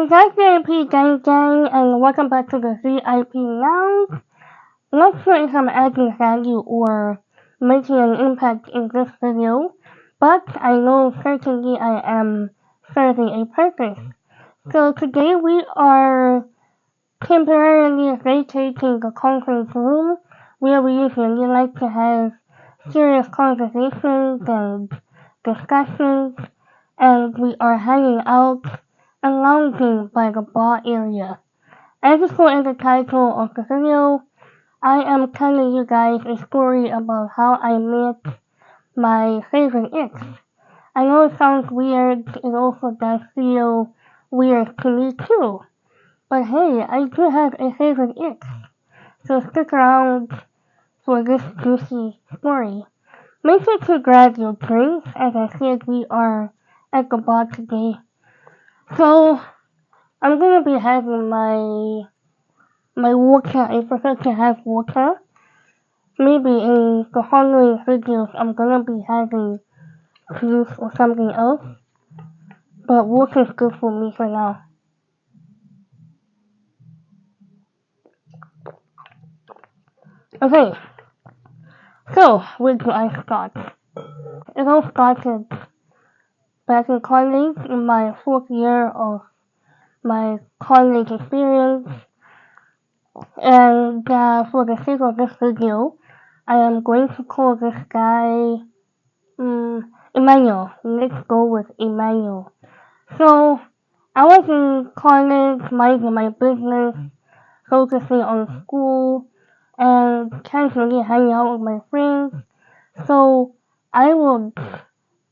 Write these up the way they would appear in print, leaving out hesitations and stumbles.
Guys, VIP Gang Gang, and welcome back to the VIP Lounge. Not sure if I'm adding value or making an impact in this video, but I know certainly I am serving a purpose. So today we are temporarily vacating the conference room where we usually like to have serious conversations and discussions, and we are hanging out and lounging by the bar area. As you saw in the title of the video, I am telling you guys a story about how I met my favorite ex. I know it sounds weird, it also does feel weird to me too. But hey, I do have a favorite ex, so stick around for this juicy story. Make sure to grab your drinks, as I said we are at the bar today. So I'm gonna be having my water. I prefer to have water. Maybe in the following videos I'm gonna be having juice or something else. But water is good for me for now. Okay, so where do I start? It all started back in college in my fourth year of my college experience. And for the sake of this video, I am going to call this guy Emmanuel. Let's go with Emmanuel. So I was in college, minding my business, focusing on school, and casually hanging out with my friends. So I would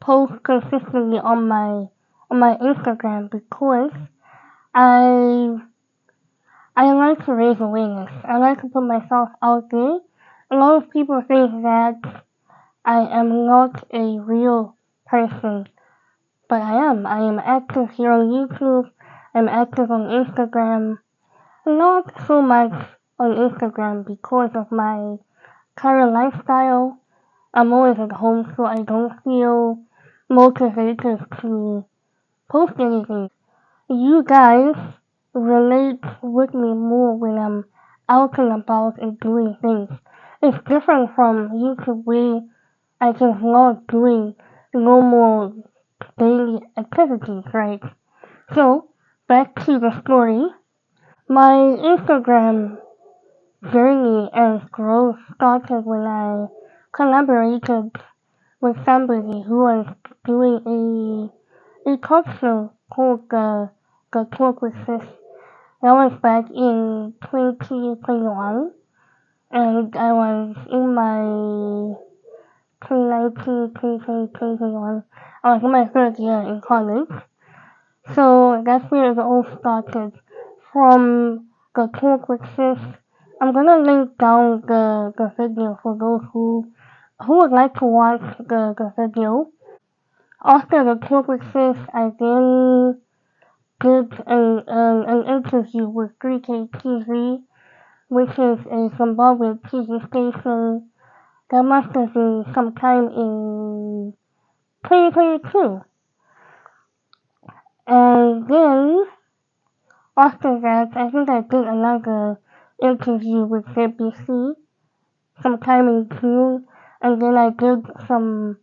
post consistently on my Instagram because I I like to raise awareness. I like to put myself out there. A lot of people think that I am not a real person, but I am. I am active here on YouTube. I'm active on Instagram. Not so much on Instagram because of my current lifestyle. I'm always at home, so I don't feel motivated to post anything. You guys relate with me more when I'm out and about and doing things. It's different from YouTube where I just love doing normal daily activities, right? So, back to the story. My Instagram journey and growth started when I collaborated with somebody who was doing a talk show called the Talk with Sis. That was back in 2021, and I was in my 2019, 2020, 2021. I was in my third year in college. So that's where it all started. From the talk with sis, I'm gonna link down the video for those who would like to watch the video. After the talk with sis, I then did an interview with 3K TV, which is a Zimbabwe TV station that must have been sometime in 2022. And then after that, I think I did another interview with ZBC sometime in June, and then I did some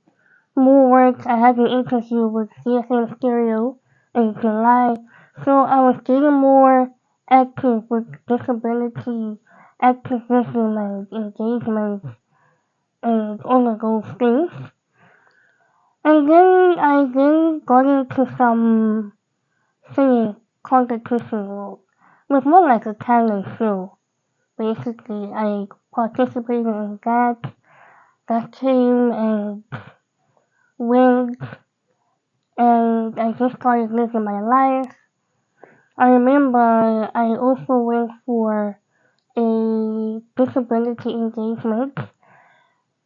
more work. I had an interview with CSN Stereo in July, so I was getting more active with disability activism and engagement and all of those things. And then I then got into some singing competition with more like a talent show. Basically, I participated in that came and went, and I just started living my life. I remember I also went for a disability engagement.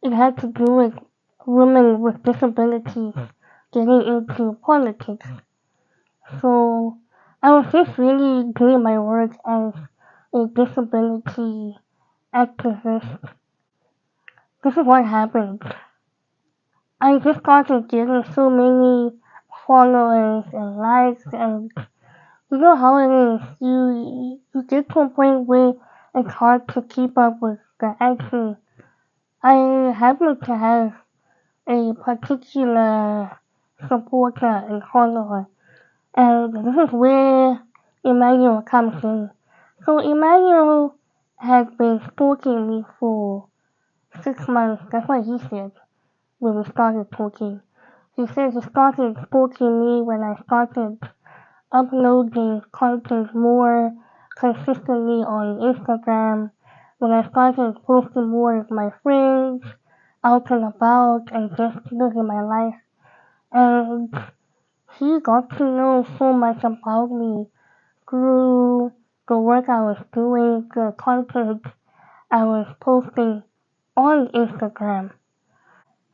It had to do with women with disabilities getting into politics. So I was just really doing my work as a disability activist. This is what happened. I just started getting so many followers and likes and You know how it is. You get to a point where it's hard to keep up with the action. I happen to have a particular supporter and follower, and this is where Emmanuel comes in. So Emmanuel has been stalking me for 6 months. That's what he said when we started talking. He said he started stalking me when I started uploading content more consistently on Instagram, when I started posting more with my friends, out and about, and just living my life. And he got to know so much about me through the work I was doing, the content I was posting on Instagram.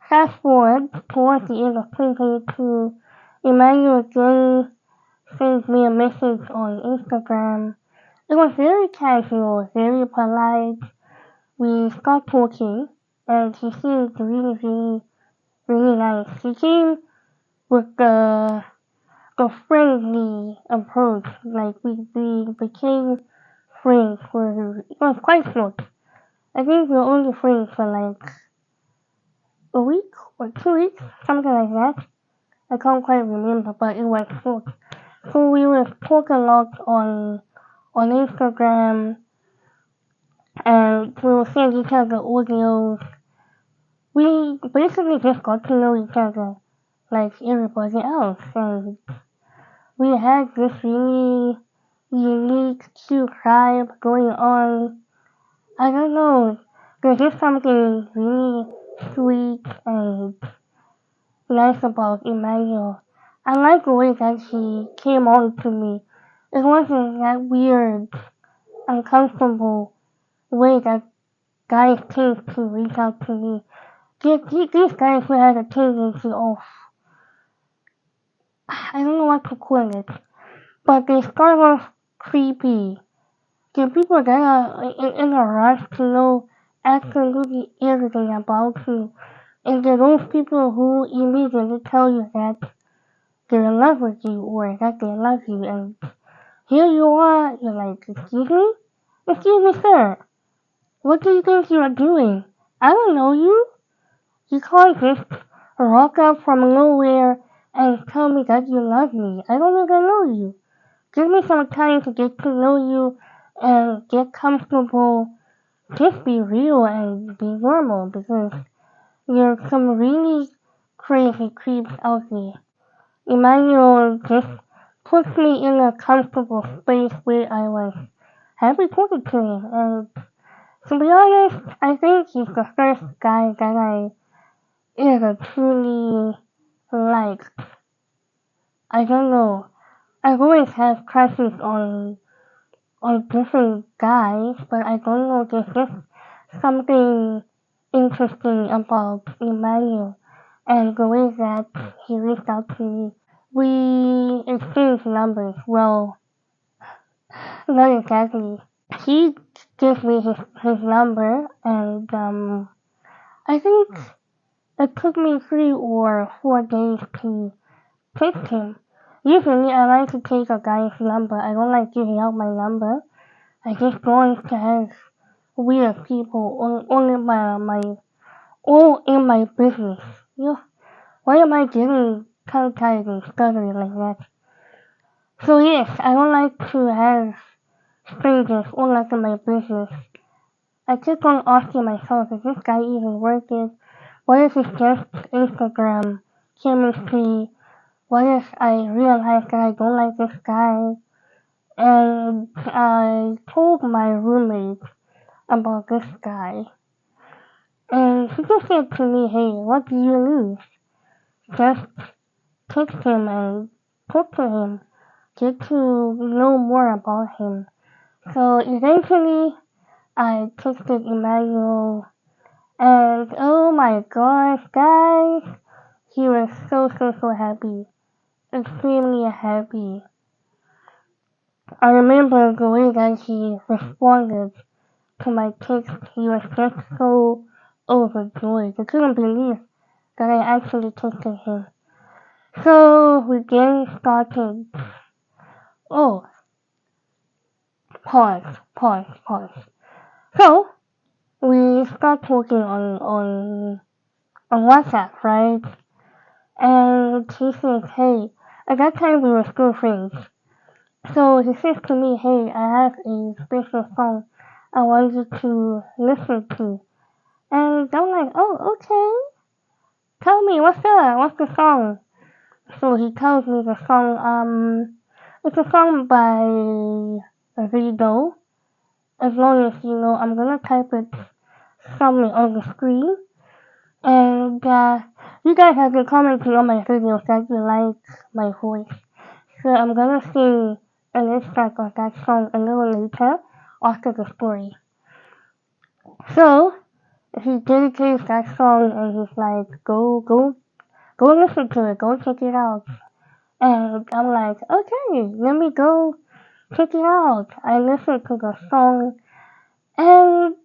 Fast forward towards the end of 2022, Emmanuel again sent me a message on Instagram. It was very casual, very polite. We started talking, and he seemed really nice. He came with the friendly approach, like we became friends for, it was quite short. I think we were only friends for like a week or 2 weeks, something like that. I can't quite remember, but it was short. So we would talk a lot on Instagram, and we would send each other audios. We basically just got to know each other like everybody else, and we had this really unique, cute vibe going on. I don't know, there's just something really sweet and nice about Emmanuel. I like the way that he came on to me. It wasn't that weird, uncomfortable way that guys tend to reach out to me. These guys who had a tendency of, I don't know what to call it, but they start off creepy. They're people that are in a rush to know absolutely everything about you. And they're those people who immediately tell you that they're in love with you or that they love you. And here you are, you're like, excuse me? Excuse me, sir. What do you think you are doing? I don't know you. You can't just rock up from nowhere and tell me that you love me. I don't even know you. Give me some time to get to know you and get comfortable. Just be real and be normal because you're some really crazy creeps out there. Emmanuel just puts me in a comfortable space where I was happy talking to him. And to be honest, I think he's the first guy that I ever truly liked. I don't know. I've always had crushes on different guys, but I don't know. There's just something interesting about Emmanuel and the way that he reached out to me. We exchanged numbers. Well, not exactly. He gave me his number, and I think it took me 3 or 4 days to text him. Usually, I like to take a guy's number. I don't like giving out my number. I just don't want to have weird people all in my business. You know, why am I getting tongue-tied and stuttering like that? So yes, I don't like to have strangers all up in my business. I kept on asking myself, is this guy even worth it? What if it's just Instagram chemistry? What if I realize that I don't like this guy? And I told my roommate about this guy. And he just said to me, hey, what do you lose? Just text him and talk to him. Get to know more about him. So eventually, I texted Emmanuel, and oh my gosh, guys, he was so happy. Extremely happy. I remember the way that he responded to my text. He was just so overjoyed. I couldn't believe that I actually texted him. So we then started Oh, pause. So we start talking on WhatsApp, right? And he says, hey, at that time we were still friends. So he says to me, hey, I have a special song I want you to listen to. And I'm like, oh, okay. Tell me, what's that? What's the song? So he tells me the song, it's a song by Rido. As long as you know, I'm gonna type it somewhere on the screen. And you guys have been commenting on my videos that you like my voice. So I'm gonna sing an extract of that song a little later after the story. So he dedicates that song and he's like, go listen to it, go check it out. And I'm like, okay, let me go check it out. I listened to the song and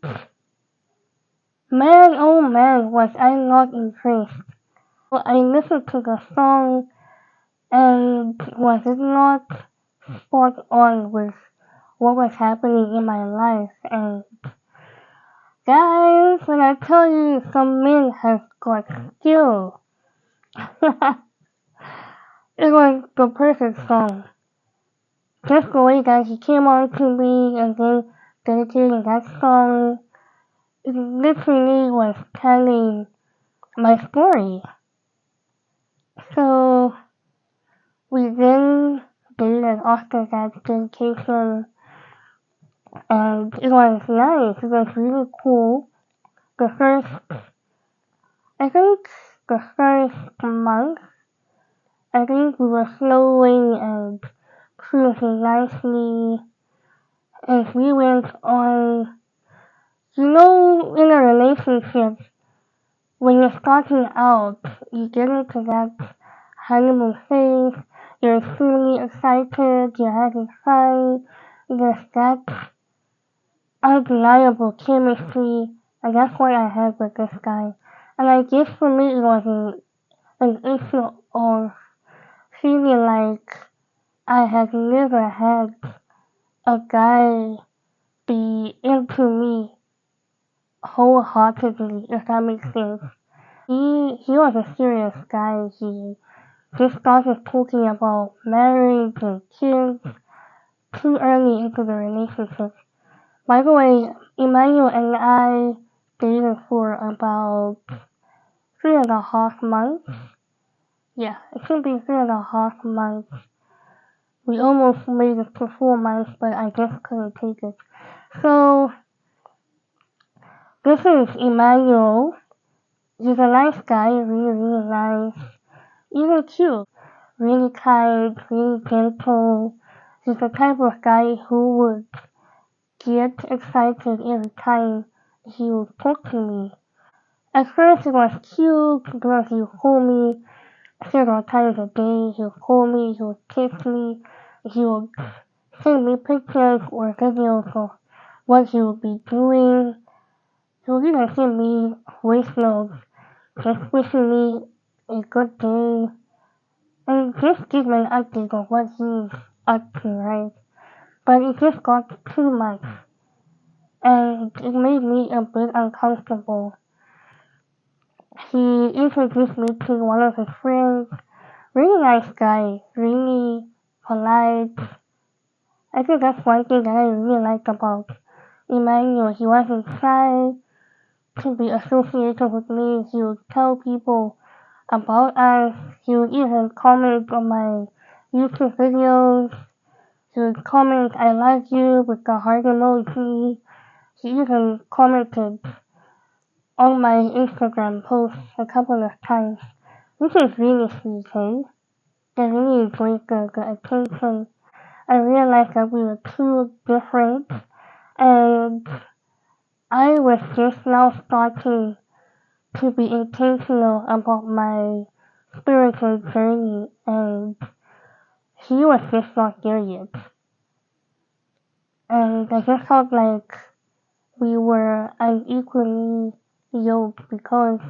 man, oh man, was I not impressed. I listened to the song and was it not spot on with what was happening in my life. And guys, when I tell you some men have got skill, it was the perfect song. Just the way that he came on to me and then dedicating that song, it literally was telling my story. So we then dated after that dedication and it was nice, it was really cool. The first, I think the first month, I think we were flowing and cruising nicely and we went on, you know, in a relationship, when you're starting out, you get into that honeymoon phase, you're extremely excited, you're having fun, there's that undeniable chemistry, and that's what I had with this guy. And I guess for me it was an issue of feeling like I had never had a guy be into me wholeheartedly, if that makes sense. He was a serious guy. He just started talking about marriage and kids too early into the relationship. By the way, Emmanuel and I dated for about 3.5 months. Yeah, it should be 3.5 months. We almost made it to 4 months, but I just couldn't take it. So, this is Emmanuel. He's a nice guy, really nice, even cute, really kind, really gentle. He's the type of guy who would get excited every time he would talk to me. At first it was cute because he would call me several times a day. He would call me, he would text me, he would send me pictures or videos of what he would be doing. He would even send me voice notes just wishing me a good day and just give me an update of what he's up to, right? But it just got too much and it made me a bit uncomfortable. He introduced me to one of his friends. Really nice guy, really polite. I think that's one thing that I really liked about Emmanuel. He wasn't shy to be associated with me. He would tell people about us. He would even comment on my YouTube videos. He would comment, I love you with the heart emoji. He even commented on my Instagram post a couple of times, which is really sweet, hey? I really enjoyed the attention. I realized that we were too different, and I was just now starting to be intentional about my spiritual journey, and he was just not there yet. And I just felt like we were unequally yoked because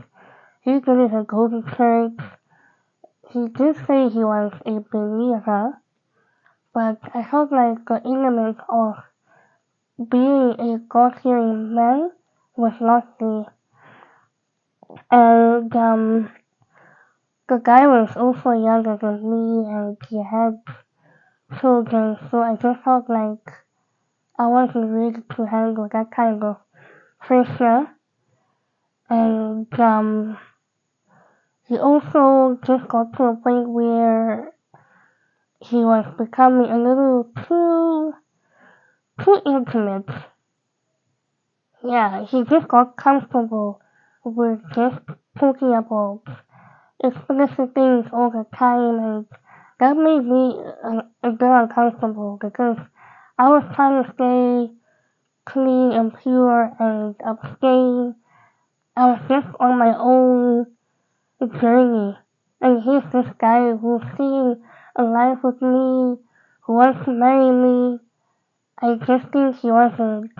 he didn't even go to church. He did say he was a believer, but I felt like the element of being a God-fearing man was not there. And the guy was also younger than me and he had children, so I just felt like I wasn't ready to handle that kind of pressure. And he also just got to a point where he was becoming a little too intimate. Yeah, he just got comfortable with just talking about explicit things all the time, and that made me a bit uncomfortable because I was trying to stay clean and pure and abstain. I was just on my own journey, and here's this guy who's seeing a life with me, who wants to marry me. I just think he wasn't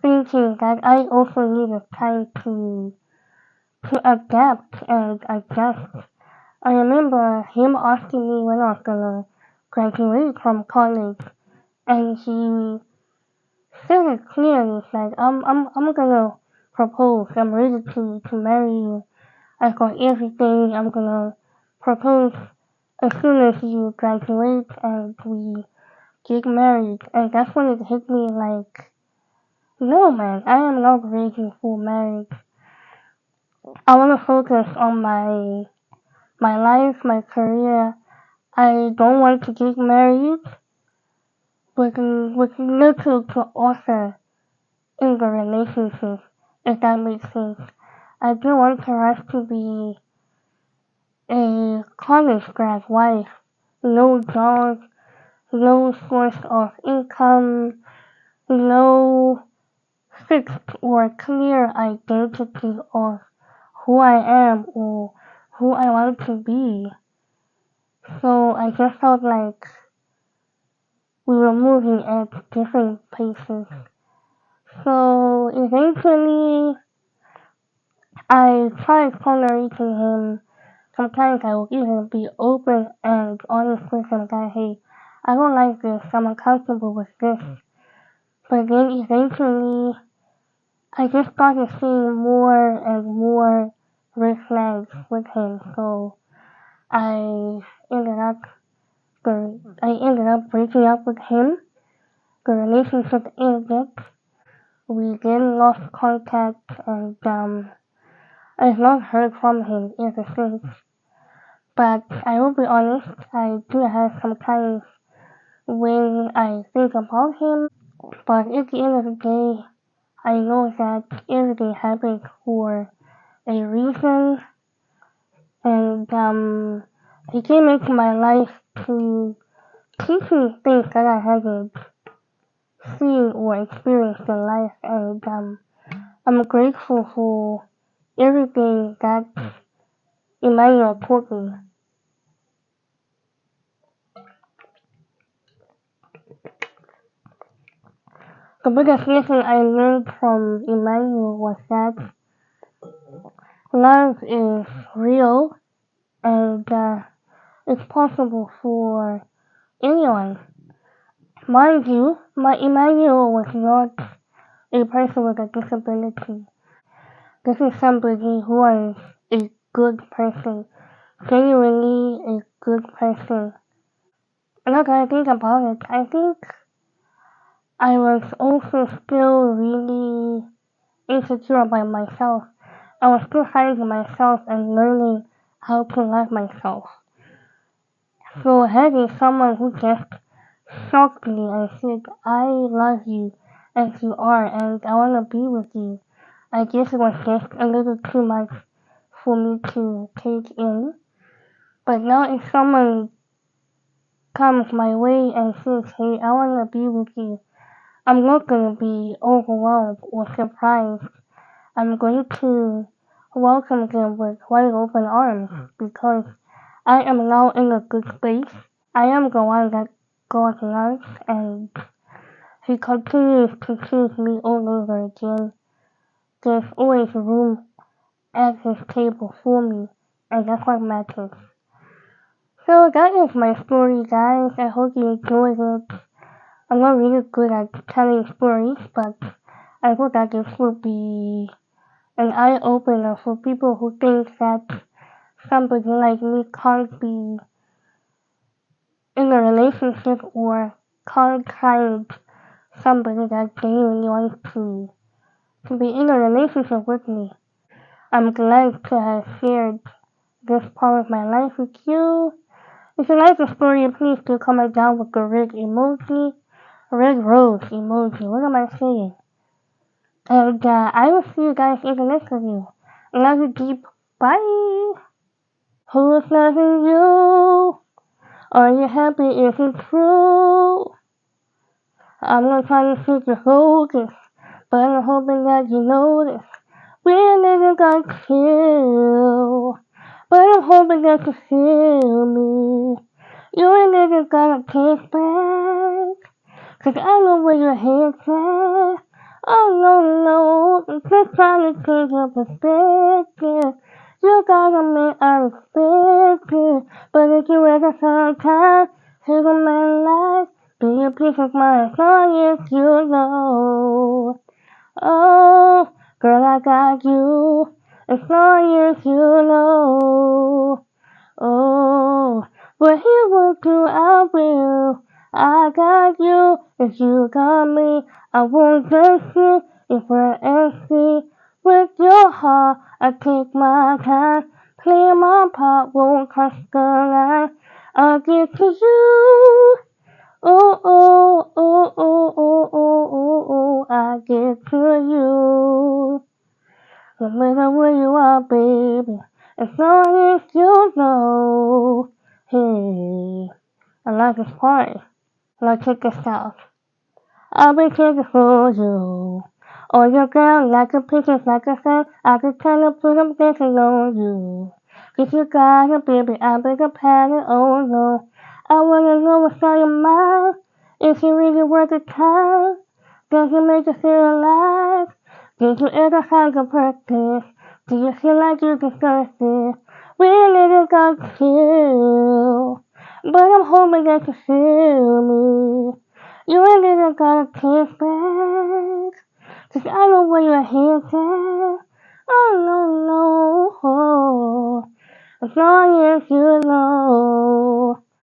thinking that I also needed time to adapt and adjust. I remember him asking me when I was gonna graduate from college, and he said it clearly. It's like I'm gonna propose. I'm ready to marry you. I got everything. I'm gonna propose as soon as you graduate and we get married. And that's when it hit me like, no man, I am not ready for marriage. I wanna focus on my life, my career. I don't want to get married with little to offer in the relationship, if that makes sense. I don't want us to be a college grad wife, no job, no source of income, no fixed or clear identity of who I am or who I want to be. So I just felt like we were moving at different paces. So eventually I tried tolerating him. Sometimes I would even be open and honest with him that hey, I don't like this, I'm uncomfortable with this. But then eventually I just started seeing more and more red flags with him. So I ended up I ended up breaking up with him. The relationship ended. We then lost contact and I've not heard from him ever since. But I will be honest, I do have some times when I think about him, but at the end of the day, I know that everything happens for a reason, and he came into my life to teach me things that I haven't seen or experienced in life, and I'm grateful for everything that Emmanuel taught me. The biggest lesson I learned from Emmanuel was that love is real and it's possible for anyone. Mind you, my Emmanuel was not a person with a disability. This is somebody who was a good person, genuinely a good person. Now that I think about it, I think I was also still really insecure about myself. I was still finding myself and learning how to love myself. So having someone who just shocked me and said, I love you as you are and I want to be with you, I guess it was just a little too much for me to take in. But now if someone comes my way and says, hey, I want to be with you, I'm not going to be overwhelmed or surprised. I'm going to welcome them with wide open arms because I am now in a good space. I am the one that God loves and He continues to choose me all over again. There's always room at His table for me and that's what matters. So that is my story, guys. I hope you enjoyed it. I'm not really good at telling stories, but I hope that this will be an eye opener for people who think that somebody like me can't be in a relationship or can't find somebody that genuinely wants to be in a relationship with me. I'm glad to have shared this part of my life with you. If you like the story, please do comment down with the red emoji, red rose emoji. What am I saying? And I will see you guys in the next video. Love you deep. Bye. Who's loving you? Are you happy? Is it true? I'm not trying to take your focus, but I'm hoping that you notice. We never got killed, but I'm hoping that you feel me. You ain't never gonna take back, 'cause I know where your head's at. Oh no, no, I'm just trying to change your perspective. You gotta make I respect it, but if you ever sometime, take a man life, be a piece of my song if you know. Oh, girl, I got you, as long as you know. Oh, but he will do, I will. I got you, if you got me, I won't just sit in front and see. With your heart, I take my time, play my part, won't cross the line. I'll give to you. Oh, oh, oh, oh, oh, oh, oh, oh, I give to you. No matter where you are, baby, as long as you know. Hey, I like this part. Now check this out. I'll be taking for you. On your ground like a picture, like a fan. I could kind of put them dancing on you. If you got it, baby, I'll make a pattern. Oh no. I wanna know what's on your mind. Is it really worth the time? Does it make you feel alive? Did you ever have a purpose? Do you feel like you deserve it? We never got killed, but I'm hoping that you feel me. You ain't even gotta kiss back, 'cause I know where your head's at. Oh no, no, as long as you know.